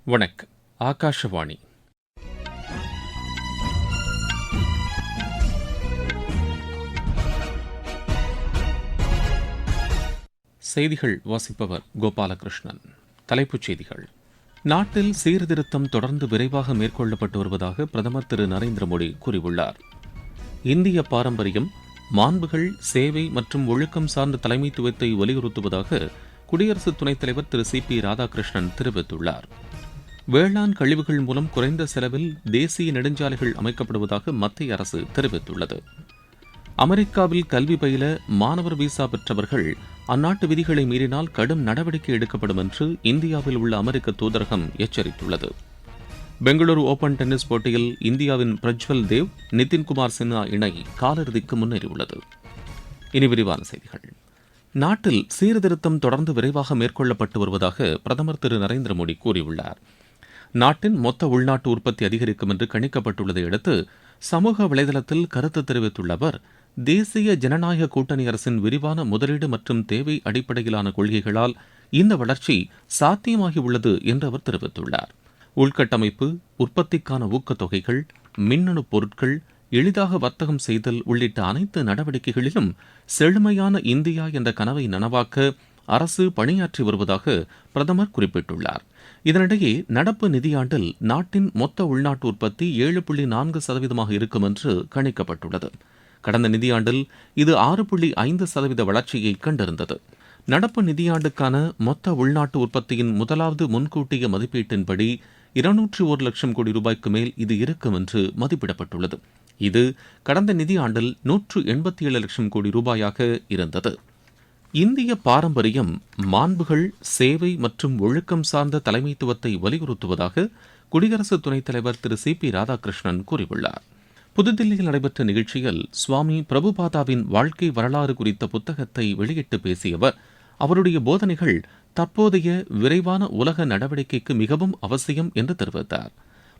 வணக்கம். ஆகாஷவாணி. செய்திகள் வாசிப்பவர் கோபாலகிருஷ்ணன். தலைப்புச் செய்திகள். நாட்டில் சீர்திருத்தம் தொடர்ந்து விரைவாக மேற்கொள்ளப்பட்டு வருவதாக பிரதமர் திரு நரேந்திர மோடி கூறியுள்ளார். இந்திய பாரம்பரியம், மாண்புகள், சேவை மற்றும் ஒழுக்கம் சார்ந்த தலைமைத்துவத்தை வலியுறுத்துவதாக குடியரசு துணைத் தலைவர் திரு சி.பி. ராதாகிருஷ்ணன் தெரிவித்துள்ளார். வேளாண் கழிவுகள் மூலம் குறைந்த செலவில் தேசிய நெடுஞ்சாலைகள் அமைக்கப்படுவதாக மத்திய அரசு தெரிவித்துள்ளது. அமெரிக்காவில் கல்வி பயில மாணவர் விசா பெற்றவர்கள் அந்நாட்டு விதிகளை மீறினால் கடும் நடவடிக்கை எடுக்கப்படும் என்று இந்தியாவில் உள்ள அமெரிக்க தூதரகம் எச்சரித்துள்ளது. பெங்களூரு ஓபன் டென்னிஸ் போட்டியில் இந்தியாவின் பிரஜ்வல் தேவ், நிதின்குமார் சின்ஹா இணை காலிறுதிக்கு முன்னேறியுள்ளது. இனி விரிவான செய்திகள். நாட்டில் சீர்திருத்தம் தொடர்ந்து விரைவாக மேற்கொள்ளப்பட்டு வருவதாக பிரதமர் திரு நரேந்திர மோடி கூறியுள்ளார். நாட்டின் மொத்த உள்நாட்டு உற்பத்தி அதிகரிக்கும் என்று கணிக்கப்பட்டுள்ளதை அடுத்து சமூக வலைதளத்தில் கருத்து தெரிவித்துள்ள அவர், தேசிய ஜனநாயக கூட்டணி அரசின் விரிவான முதலீடு மற்றும் தேவை அடிப்படையிலான கொள்கைகளால் இந்த வளர்ச்சி சாத்தியமாகியுள்ளது என்று அவர் தெரிவித்துள்ளார். உள்கட்டமைப்பு, உற்பத்திக்கான ஊக்கத்தொகைகள், மின்னணு பொருட்கள், எளிதாக வர்த்தகம் செய்தல் உள்ளிட்ட அனைத்து நடவடிக்கைகளிலும் செழுமையான இந்தியா என்ற கனவை நனவாக்க அரசு பணியாற்றி வருவதாக பிரதமர் குறிப்பிட்டுள்ளார். இதனிடையே நடப்பு நிதியாண்டில் நாட்டின் மொத்த உள்நாட்டு உற்பத்தி 7.4% இருக்கும் என்று கணிக்கப்பட்டுள்ளது. கடந்த நிதியாண்டில் இது 6.5% வளர்ச்சியை கண்டிருந்தது. நடப்பு நிதியாண்டுக்கான மொத்த உள்நாட்டு உற்பத்தியின் முதலாவது முன்கூட்டிய மதிப்பீட்டின்படி 201 லட்சம் கோடி ரூபாய்க்கு மேல் இது இருக்கும் என்று மதிப்பிடப்பட்டுள்ளது. இது கடந்த நிதியாண்டில் 187 லட்சம் கோடி ரூபாயாக இருந்தது. இந்திய பாரம்பரியம், மாண்புகள், சேவை மற்றும் ஒழுக்கம் சார்ந்த தலைமைத்துவத்தை வலியுறுத்துவதாக குடியரசு துணைத் தலைவர் திரு சி.பி. ராதாகிருஷ்ணன் கூறியுள்ளார். புதுதில்லியில் நடைபெற்ற நிகழ்ச்சியில் சுவாமி பிரபுபாதாவின் வாழ்க்கை வரலாறு குறித்த புத்தகத்தை வெளியிட்டு பேசிய அவர், அவருடைய போதனைகள் தற்போதைய விரைவான உலக நடவடிக்கைக்கு மிகவும் அவசியம் என்று தெரிவித்தார்.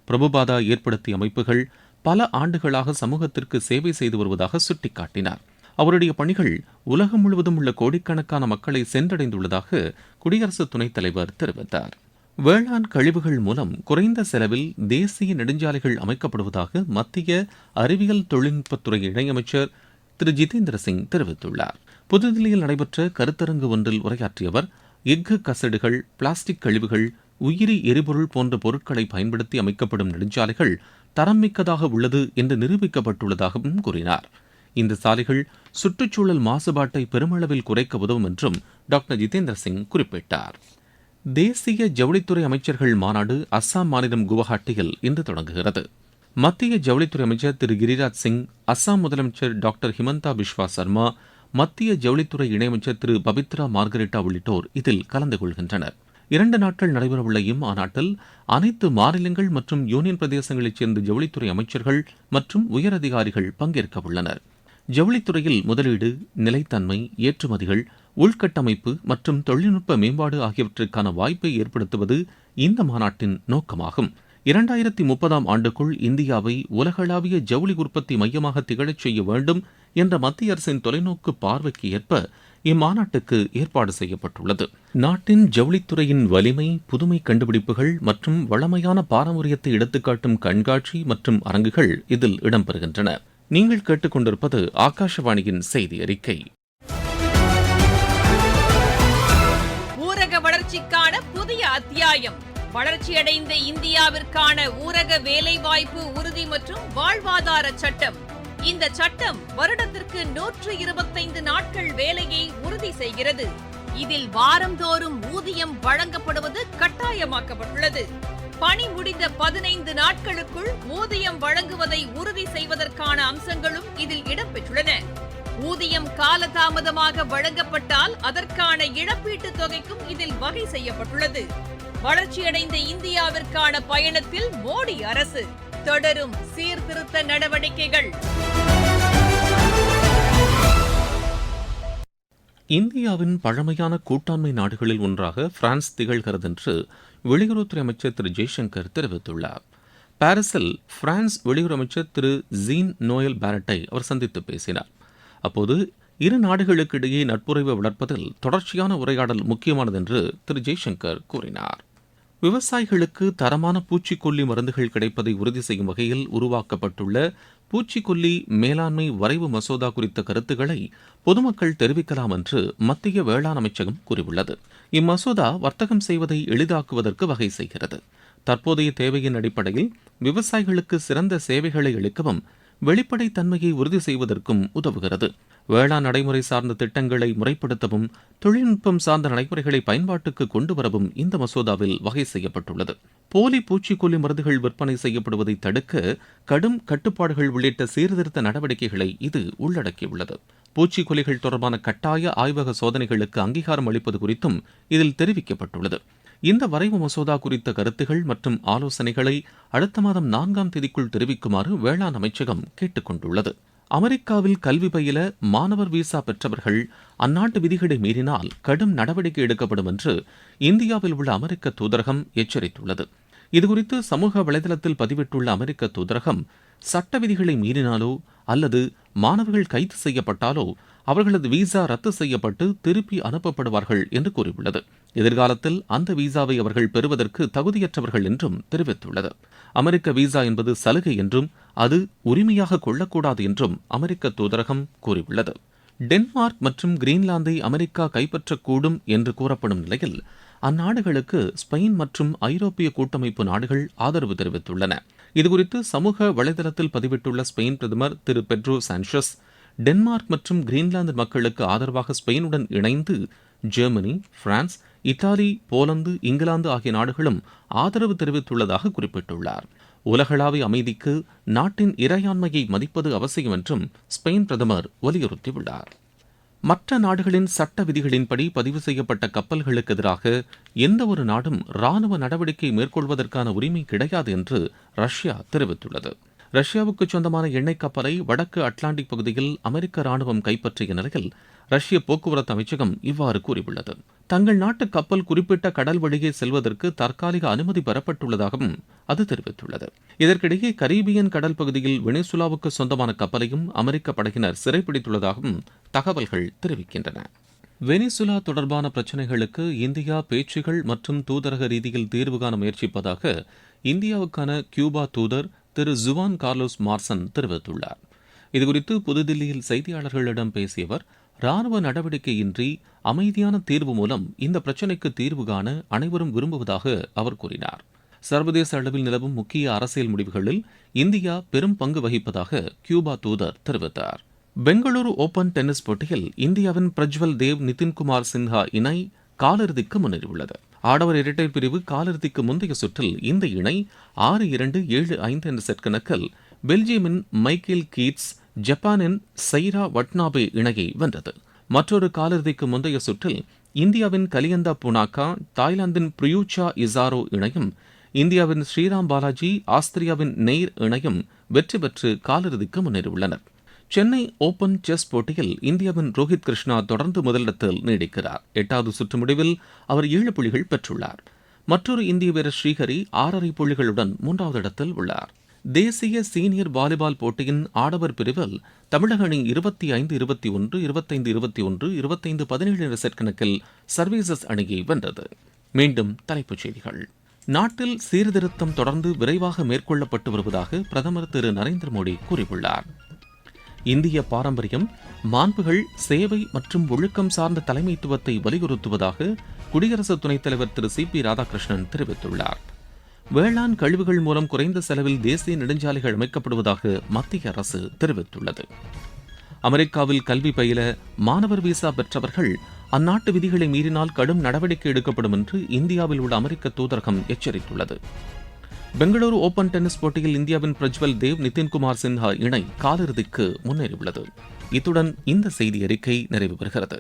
பிரபுபாதா ஏற்படுத்திய அமைப்புகள் பல ஆண்டுகளாக சமூகத்திற்கு சேவை செய்து வருவதாக சுட்டிக்காட்டினார். அவருடைய பணிகள் உலகம் முழுவதும் உள்ள கோடிக்கணக்கான மக்களை சென்றடைந்துள்ளதாக குடியரசு துணைத் தலைவர் தெரிவித்தார். வேளாண் கழிவுகள் மூலம் குறைந்த செலவில் தேசிய நெடுஞ்சாலைகள் அமைக்கப்படுவதாக மத்திய அறிவியல் தொழில்நுட்பத்துறை இணையமைச்சர் திரு ஜிதேந்திர சிங் தெரிவித்துள்ளார். புதுதில்லியில் நடைபெற்ற கருத்தரங்கு ஒன்றில் உரையாற்றிய அவர், எஃகு கசடுகள், பிளாஸ்டிக் கழிவுகள், உயிரி எரிபொருள் போன்ற பொருட்களை பயன்படுத்தி அமைக்கப்படும் நெடுஞ்சாலைகள் தரம் மிக்கதாக உள்ளது என்று நிரூபிக்கப்பட்டுள்ளதாகவும் கூறினார். இந்த சாலைகள் சுற்றுச்சூழல் மாசுபாட்டை பெருமளவில் குறைக்க உதவும் என்றும் டாக்டர் ஜிதேந்திர சிங் குறிப்பிட்டார். தேசிய ஜவுளித்துறை அமைச்சர்கள் மாநாடு அஸ்ஸாம் மாநிலம் குவஹாட்டியில் இன்று தொடங்குகிறது. மத்திய ஜவுளித்துறை அமைச்சர் திரு கிரிராஜ் சிங், அஸ்ஸாம் முதலமைச்சர் டாக்டர் ஹிமந்தா பிஸ்வா சர்மா, மத்திய ஜவுளித்துறை இணையமைச்சர் திரு பபித்ரா மார்கரெட்டா உள்ளிட்டோர் இதில் கலந்து கொள்கின்றனர். 2 நாட்கள் நடைபெறவுள்ள இம்மாநாட்டில் அனைத்து மாநிலங்கள் மற்றும் யூனியன் பிரதேசங்களைச் சேர்ந்த ஜவுளித்துறை அமைச்சர்கள் மற்றும் உயரதிகாரிகள் பங்கேற்க உள்ளனர். ஜவுளித்துறையில் முதலீடு, நிலைத்தன்மை, ஏற்றுமதிகள், உள்கட்டமைப்பு மற்றும் தொழில்நுட்ப மேம்பாடு ஆகியவற்றிற்கான வாய்ப்பை ஏற்படுத்துவது இந்த மாநாட்டின் நோக்கமாகும். 2030ஆம் ஆண்டுக்குள் இந்தியாவை உலகளாவிய ஜவுளி உற்பத்தி மையமாக திகழச் செய்ய வேண்டும் என்ற மத்திய அரசின் தொலைநோக்கு பார்வைக்கு ஏற்ப இம்மாநாட்டுக்கு ஏற்பாடு செய்யப்பட்டுள்ளது. நாட்டின் ஜவுளித்துறையின் வலிமை, புதுமை கண்டுபிடிப்புகள் மற்றும் வளமையான பாரம்பரியத்தை எடுத்துக்காட்டும் கண்காட்சி மற்றும் அரங்குகள் இதில் இடம்பெறுகின்றன. நீங்கள் கேட்டுக்கொண்டிருப்பது ஆகாஷவாணியின் செய்தி அறிக்கை. ஊரக வளர்ச்சிக்கான புதிய அத்தியாயம். வளர்ச்சியடைந்த இந்தியாவிற்கான ஊரக வேலைவாய்ப்பு உறுதி மற்றும் வாழ்வாதார சட்டம். இந்த சட்டம் வருடத்திற்கு 125 நாட்கள் வேலையை உறுதி செய்கிறது. இதில் வாரந்தோறும் ஊதியம் வழங்கப்படுவது கட்டாயமாக்கப்பட்டுள்ளது. பணி முடிந்த 15 நாட்களுக்குள் ஊதியம் வழங்குவதை உறுதி செய்வதற்கான அம்சங்களும் இதில் இடம்பெற்றுள்ளன. ஊதியம் காலதாமதமாக வழங்கப்பட்டால் அதற்கான இழப்பீட்டுத் தொகைக்கும் இதில் வகை செய்யப்பட்டுள்ளது. வளர்ச்சியடைந்த இந்தியாவிற்கான பயணத்தில் மோடி அரசு தொடரும் சீர்திருத்த நடவடிக்கைகள். இந்தியாவின் பழமையான கூட்டாண்மை நாடுகளில் ஒன்றாக பிரான்ஸ் திகழ்கிறது என்று வெளியுறவுத்துறை அமைச்சர் திரு ஜெய்சங்கர் தெரிவித்துள்ளார். பாரிஸில் பிரான்ஸ் வெளியுறவு அமைச்சர் திரு ஜீன் நோயல் பாரட்டை அவர் சந்தித்து பேசினார். அப்போது இரு நாடுகளுக்கிடையே நட்புறவை வளர்ப்பதில் தொடர்ச்சியான உரையாடல் முக்கியமானது என்று திரு ஜெய்சங்கர் கூறினார். விவசாயிகளுக்கு தரமான பூச்சிக்கொல்லி மருந்துகள் கிடைப்பதை உறுதி செய்யும் வகையில் உருவாக்கப்பட்டுள்ள பூச்சிக்கொல்லி மேலாண்மை வரைவு மசோதா குறித்த கருத்துக்களை பொதுமக்கள் தெரிவிக்கலாம் என்று மத்திய வேளாண் அமைச்சகம் கூறியுள்ளது. இம்மசோதா வர்த்தகம் செய்வதை எளிதாக்குவதற்கு வகை செய்கிறது. தற்போதைய தேவையின் அடிப்படையில் விவசாயிகளுக்கு சிறந்த சேவைகளை அளிக்கவும் வெளிப்படைத் தன்மையை உறுதி செய்வதற்கும் உதவுகிறது. வேளாண் நடைமுறை சார்ந்த திட்டங்களை முறைப்படுத்தவும் தொழில்நுட்பம் சார்ந்த நடைமுறைகளை பயன்பாட்டுக்கு கொண்டுவரவும் இந்த மசோதாவில் வகை செய்யப்பட்டுள்ளது. போலி பூச்சிக்கொல்லி மருந்துகள் விற்பனை செய்யப்படுவதை தடுக்க கடும் கட்டுப்பாடுகள் உள்ளிட்ட சீர்திருத்த நடவடிக்கைகளை இது உள்ளடக்கியுள்ளது. பூச்சிக்கொல்லிகள் தொடர்பான கட்டாய ஆய்வக சோதனைகளுக்கு அங்கீகாரம் அளிப்பது குறித்தும் இதில் தெரிவிக்கப்பட்டுள்ளது. இந்த வரைவு மசோதா குறித்த கருத்துகள் மற்றும் ஆலோசனைகளை அடுத்த மாதம் 4ஆம் தேதிக்குள் தெரிவிக்குமாறு வேளாண் அமைச்சகம் கேட்டுக் கொண்டுள்ளது. அமெரிக்காவில் கல்வி பயில மாணவர் விசா பெற்றவர்கள் அந்நாட்டு விதிகளை மீறினால் கடும் நடவடிக்கை எடுக்கப்படும் என்று இந்தியாவில் உள்ள அமெரிக்க தூதரகம் எச்சரித்துள்ளது. இதுகுறித்து சமூக வலைதளத்தில் பதிவிட்டுள்ள அமெரிக்க தூதரகம், சட்ட விதிகளை மீறினாலோ அல்லது மாணவர்கள் கைது செய்யப்பட்டாலோ அவர்களது விசா ரத்து செய்யப்பட்டு திருப்பி அனுப்பப்படுவார்கள் என்று கூறியுள்ளது. எதிர்காலத்தில் அந்த விசாவை அவர்கள் பெறுவதற்கு தகுதியற்றவர்கள் என்றும் தெரிவித்துள்ளது. அமெரிக்க விசா என்பது சலுகை என்றும் அது உரிமையாக கொள்ளக்கூடாது என்றும் அமெரிக்க தூதரகம் கூறியுள்ளது. டென்மார்க் மற்றும் கிரீன்லாந்தை அமெரிக்கா கைப்பற்றக்கூடும் என்று கூறப்படும் நிலையில் அந்நாடுகளுக்கு ஸ்பெயின் மற்றும் ஐரோப்பிய கூட்டமைப்பு நாடுகள் ஆதரவு தெரிவித்துள்ளன. இதுகுறித்து சமூக வலைதளத்தில் பதிவிட்டுள்ள ஸ்பெயின் பிரதமர் திரு பெட்ரோ சான்சஸ், டென்மார்க் மற்றும் கிரீன்லாந்து மக்களுக்கு ஆதரவாக ஸ்பெயினுடன் இணைந்து Germany, France, Italy, Poland, England ஆகிய நாடுகளும் ஆதரவு தெரிவித்துள்ளதாக குறிப்பிட்டுள்ளார். உலகளாவிய அமைதிக்கு நாட்டின் இறையாண்மையை மதிப்பது அவசியம் என்றும் ஸ்பெயின் பிரதமர் வலியுறுத்தியுள்ளார். மற்ற நாடுகளின் சட்ட விதிகளின்படி பதிவு செய்யப்பட்ட கப்பல்களுக்கு எதிராக எந்த ஒரு நாடும் ராணுவ நடவடிக்கை மேற்கொள்வதற்கான உரிமை கிடையாது என்று ரஷ்யா தெரிவித்துள்ளது. ரஷ்யாவுக்கு சொந்தமான எண்ணெய் கப்பலை வடக்கு அட்லாண்டிக் பகுதியில் அமெரிக்க ராணுவம் கைப்பற்றிய நிலையில் ரஷ்ய போக்குவரத்து அமைச்சகம் இவ்வாறு கூறியுள்ளது. தங்கள் நாட்டு கப்பல் குறிப்பிட்ட கடல் வழியே செல்வதற்கு தற்காலிக அனுமதி பெறப்பட்டுள்ளதாகவும் அது தெரிவித்துள்ளது. இதற்கிடையே கரீபியன் கடல் பகுதியில் வெனிசுலாவுக்கு சொந்தமான கப்பலையும் அமெரிக்க படையினர் சிறைப்பிடித்துள்ளதாகவும் தகவல்கள் தெரிவிக்கின்றன. வெனிசுலா தொடர்பான பிரச்சினைகளுக்கு இந்தியா பேச்சுகள் மற்றும் தூதரக ரீதியில் தீர்வு காண முயற்சிப்பதாக இந்தியாவுக்கான கியூபா தூதர் திரு ஜுவான் கார்லோஸ் மார்சன் தெரிவித்துள்ளார். இதுகுறித்து புதுதில்லியில் செய்தியாளர்களிடம் பேசிய அவர், ராணுவ நடவடிக்கையின்றி அமைதியான தீர்வு மூலம் இந்த பிரச்சினைக்கு தீர்வு காண அனைவரும் விரும்புவதாக அவர் கூறினார். சர்வதேச அளவில் நிலவும் முக்கிய அரசியல் முடிவுகளில் இந்தியா பெரும் பங்கு வகிப்பதாக கியூபா தூதர் தெரிவித்தார். பெங்களூரு ஓபன் டென்னிஸ் போட்டியில் இந்தியாவின் பிரஜ்வல் தேவ், நிதின்குமார் சின்ஹா இணை காலிறுதிக்கு முன்னேறியுள்ளது. ஆடவர் இரட்டையர் பிரிவு காலிறுதிக்கு முந்தைய சுற்றில் இந்த இணை 6-2, 7-5 என்ற செட் கணக்கில் பெல்ஜியமின் மைக்கேல் கீட்ஸ், ஜப்பானின் சைரா வட்னாபே இணையை வென்றது. மற்றொரு காலிறுதிக்கு முந்தைய சுற்றில் இந்தியாவின் கலியந்தா புனாக்கா, தாய்லாந்தின் பிரியூச்சா இசாரோ இணையும், இந்தியாவின் ஸ்ரீராம் பாலாஜி, ஆஸ்திரியாவின் நெய்ர் இணையும் வெற்றி பெற்று காலிறுதிக்கு முன்னேறியுள்ளனர். சென்னை ஓபன் செஸ் போட்டியில் இந்தியாவின் ரோஹித் கிருஷ்ணா தொடர்ந்து முதலிடத்தில் நீடிக்கிறார். 8வது சுற்று முடிவில் அவர் 7 புள்ளிகள் பெற்றுள்ளார். மற்றொரு இந்திய வீரர் ஸ்ரீஹரி 6.5 புள்ளிகளுடன் 3வது இடத்தில் உள்ளார். தேசிய சீனியர் வாலிபால் போட்டியின் ஆடவர் பிரிவில் தமிழக அணி 25-21, 25-21, 25-17 என்ற செட் கணக்கில் சர்வீசஸ் அணியை வென்றது. மீண்டும் தலைப்புச் செய்திகள். நாட்டில் சீர்திருத்தம் தொடர்ந்து விரைவாக மேற்கொள்ளப்பட்டு வருவதாக பிரதமர் திரு நரேந்திர மோடி கூறியுள்ளார். இந்திய பாரம்பரியம், மாண்புகள், சேவை மற்றும் ஒழுக்கம் சார்ந்த தலைமைத்துவத்தை வலியுறுத்துவதாக குடியரசு துணைத் தலைவர் திரு சி.பி. ராதாகிருஷ்ணன் தெரிவித்துள்ளார். வேளாண் கழிவுகள் மூலம் குறைந்த செலவில் தேசிய நெடுஞ்சாலைகள் அமைக்கப்படுவதாக மத்திய அரசு தெரிவித்துள்ளது. அமெரிக்காவில் கல்வி பயில மாணவர் விசா பெற்றவர்கள் அந்நாட்டு விதிகளை மீறினால் கடும் நடவடிக்கை எடுக்கப்படும் என்று இந்தியாவில் உள்ள அமெரிக்க தூதரகம் எச்சரித்துள்ளது. பெங்களூரு ஓபன் டென்னிஸ் போட்டியில் இந்தியாவின் பிரஜ்வல் தேவ், நிதின்குமார் சின்ஹா இணை காலிறுதிக்கு முன்னேறியுள்ளது. இத்துடன் இந்த செய்தி அறிக்கை நிறைவு பெறுகிறது.